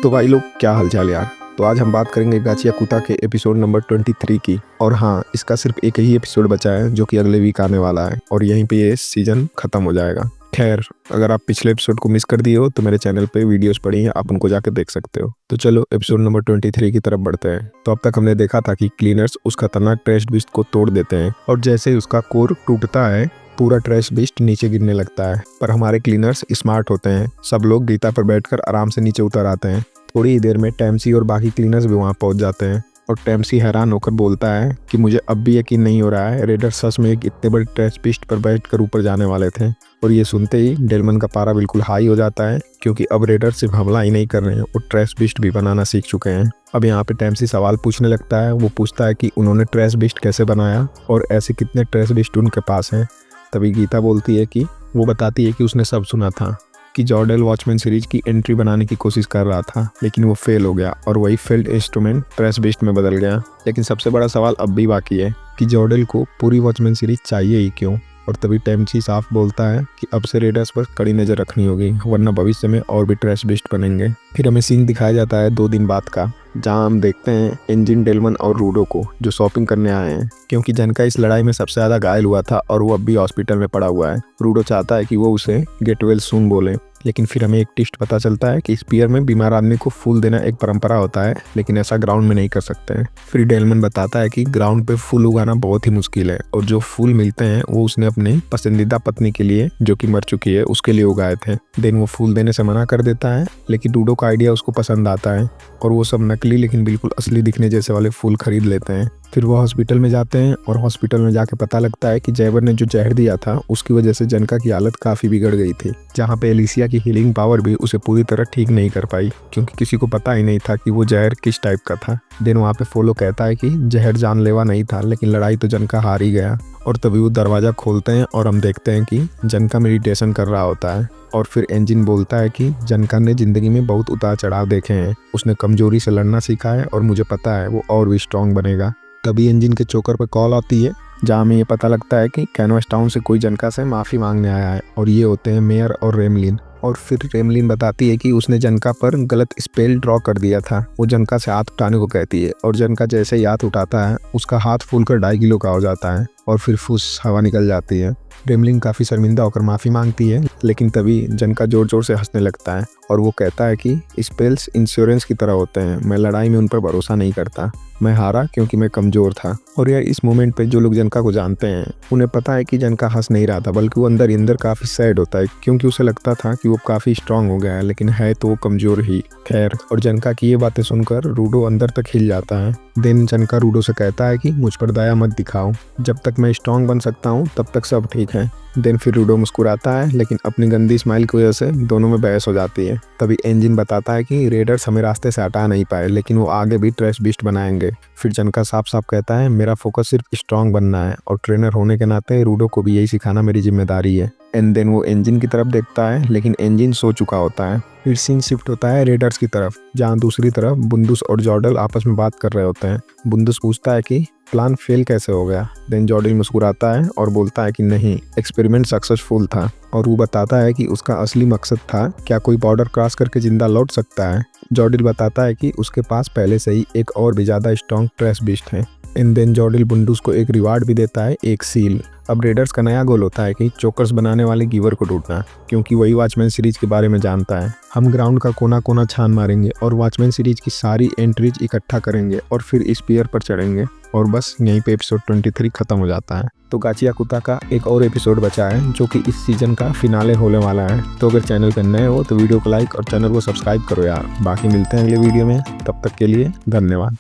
तो भाई लोग, क्या हालचाल यार। तो आज हम बात करेंगे गाचियाकुता के एपिसोड नंबर 23 की। और हाँ, इसका सिर्फ एक ही एपिसोड बचा है जो कि अगले वीक आने वाला है और यहीं पे ये सीजन खत्म हो जाएगा। खैर, अगर आप पिछले एपिसोड को मिस कर दिए हो तो मेरे चैनल पे वीडियोस पड़ी हैं, आप उनको जाकर देख सकते हो। तो चलो एपिसोड नंबर 23 की तरफ बढ़ते हैं। तो अब तक हमने देखा था कि क्लीनर्स उस खतरनाक ट्रैश बीस्ट को तोड़ देते हैं और जैसे ही उसका कोर टूटता है पूरा ट्रैश बीस्ट नीचे गिरने लगता है। पर हमारे क्लीनर्स स्मार्ट होते हैं, सब लोग गीता पर बैठकर आराम से नीचे उतर आते हैं। थोड़ी ही देर में टैम्सी और बाकी क्लीनर्स भी वहाँ पहुँच जाते हैं और टैम्सी हैरान होकर बोलता है कि मुझे अब भी यकीन नहीं हो रहा है, रेडर सच में एक इतने बड़े ट्रैश बीस्ट पर बैठकर ऊपर जाने वाले थे। और ये सुनते ही डेलमन का पारा बिल्कुल हाई हो जाता है, क्योंकि अब रेडर सिर्फ हमला ही नहीं कर रहे हैं, वो ट्रैश बीस्ट भी बनाना सीख चुके हैं। अब यहाँ पे टैम्सी सवाल पूछने लगता है। वो पूछता है कि उन्होंने ट्रैश बीस्ट कैसे बनाया और ऐसे कितने ट्रैश बीस्ट उनके पास हैं। तभी गीता बोलती है कि वो बताती है कि उसने सब सुना था कि जॉर्डेल वॉचमैन सीरीज की एंट्री बनाने की कोशिश कर रहा था, लेकिन वो फेल हो गया और वही फेल्ड इंस्ट्रूमेंट ट्रैश बीस्ट में बदल गया। लेकिन सबसे बड़ा सवाल अब भी बाकी है कि जॉर्डेल को पूरी वॉचमैन सीरीज चाहिए ही क्यों। और तभी टैम्सी साफ बोलता है कि अब से रेडर्स पर कड़ी नज़र रखनी होगी, वरना भविष्य में और भी ट्रैश बीस्ट बनेंगे। फिर हमें सीन दिखाया जाता है 2 दिन बाद का, जहां हम देखते हैं एंजिन, डेलमन और रूडो को जो शॉपिंग करने आए हैं, क्योंकि जनका इस लड़ाई में सबसे ज़्यादा घायल हुआ था और वो अब भी हॉस्पिटल में पड़ा हुआ है। रूडो चाहता है कि वो उसे गेट वेल सून बोले, लेकिन फिर हमें एक ट्विस्ट पता चलता है कि स्पीयर में बीमार आदमी को फूल देना एक परंपरा होता है, लेकिन ऐसा ग्राउंड में नहीं कर सकते हैं। फिर डेलमन बताता है कि ग्राउंड पे फूल उगाना बहुत ही मुश्किल है और जो फूल मिलते हैं वो उसने अपने पसंदीदा पत्नी के लिए, जो कि मर चुकी है, उसके लिए उगाए थे। देन वो फूल देने से मना कर देता है, लेकिन रूडो का आइडिया उसको पसंद आता है और वो सब नकली लेकिन बिल्कुल असली दिखने जैसे वाले फूल खरीद लेते हैं। फिर वो हॉस्पिटल में जाते हैं और हॉस्पिटल में जाके पता लगता है कि जैबर ने जो जहर दिया था उसकी वजह से जनका की हालत काफ़ी बिगड़ गई थी, जहाँ पे एलिसिया की हीलिंग पावर भी उसे पूरी तरह ठीक नहीं कर पाई, क्योंकि किसी को पता ही नहीं था कि वो जहर किस टाइप का था। देन वहाँ पे फोलो कहता है कि जहर जानलेवा नहीं था, लेकिन लड़ाई तो जनका हार ही गया। और तभी वो दरवाज़ा खोलते हैं और हम देखते हैं कि जनका मेडिटेशन कर रहा होता है। और फिर एंजिन बोलता है कि जनका ने ज़िंदगी में बहुत उतार चढ़ाव देखे हैं, उसने कमजोरी से लड़ना सीखा है और मुझे पता है वो और भी स्ट्रांग बनेगा। तभी एंजिन के चोकर पर कॉल आती है, जहाँ हमें ये पता लगता है कि कैनवास टाउन से कोई जनका से माफ़ी मांगने आया है और ये होते हैं मेयर और रेमलिन। और फिर रेमलिन बताती है कि उसने जनका पर गलत स्पेल ड्रॉ कर दिया था। वो जनका से हाथ उठाने को कहती है और जनका जैसे ही हाथ उठाता है उसका हाथ फूलकर 2.5 किलो का हो जाता है और फिर फुस हवा निकल जाती है। रेमलिन काफ़ी शर्मिंदा होकर माफ़ी मांगती है, लेकिन तभी जनका ज़ोर ज़ोर से हंसने लगता है और वो कहता है कि स्पेल्स इंश्योरेंस की तरह होते हैं, मैं लड़ाई में उन पर भरोसा नहीं करता, मैं हारा क्योंकि मैं कमज़ोर था। और यार, इस मोमेंट पे जो लोग जनका को जानते हैं उन्हें पता है कि जनका हंस नहीं रहा था, बल्कि वो अंदर ही अंदर काफ़ी सैड होता है, क्योंकि उसे लगता था कि वो काफ़ी स्ट्रांग हो गया है, लेकिन है तो वो कमज़ोर ही। खैर, और जनका की ये बातें सुनकर रूडो अंदर तक हिल जाता है। देन जनका रूडो से कहता है कि मुझ पर दया मत दिखाओ, जब तक मैं स्ट्रांग बन सकता हूँ तब तक सब ठीक है। देन फिर रूडो मुस्कुराता है, लेकिन अपनी गंदी स्माइल की वजह से दोनों में बहस हो जाती है। तभी एंजिन बताता है कि रेडर्स हमें रास्ते से हटा नहीं पाए, लेकिन वो आगे भी ट्रैश बीस्ट बनाएंगे। फिर जनका साफ साफ कहता है, मेरा फोकस सिर्फ स्ट्रांग बनना है और ट्रेनर होने के नाते रूडो को भी यही सिखाना मेरी जिम्मेदारी है। एंड देन वो एंजिन की तरफ देखता है, लेकिन एंजिन सो चुका होता है। फिर सीन शिफ्ट होता है रेडर्स की तरफ, जहाँ दूसरी तरफ बुंदुस और जॉर्डल आपस में बात कर रहे होते हैं। बुंदुस पूछता है कि प्लान फेल कैसे हो गया। देन जॉर्डल मुस्कुराता है और बोलता है कि नहीं, एक्सपेरिमेंट सक्सेसफुल था। और वो बताता है कि उसका असली मकसद था, क्या कोई बॉर्डर क्रॉस करके जिंदा लौट सकता है। जॉर्डल बताता है कि उसके पास पहले से ही एक और भी ज़्यादा स्ट्रॉन्ग ट्रैश बीस्ट है। एंड देन जॉर्डल बुंडूस को एक रिवार्ड भी देता है, एक सील। अब रेडर्स का नया गोल होता है कि चोकर्स बनाने वाले गिवर को ढूंढना, क्योंकि वही वॉचमैन सीरीज के बारे में जानता है। हम ग्राउंड का कोना कोना छान मारेंगे और वॉचमैन सीरीज की सारी एंट्रीज इकट्ठा करेंगे और फिर स्पीयर पर चढ़ेंगे। और बस यहीं पे एपिसोड 23 खत्म हो जाता है। तो गाचियाकुता का एक और एपिसोड बचा है, जो कि इस सीजन का फिनाले होने वाला है। तो अगर चैनल पर नए हो तो वीडियो को लाइक और चैनल को सब्सक्राइब करो यार। बाकी मिलते हैं अगले वीडियो में, तब तक के लिए धन्यवाद।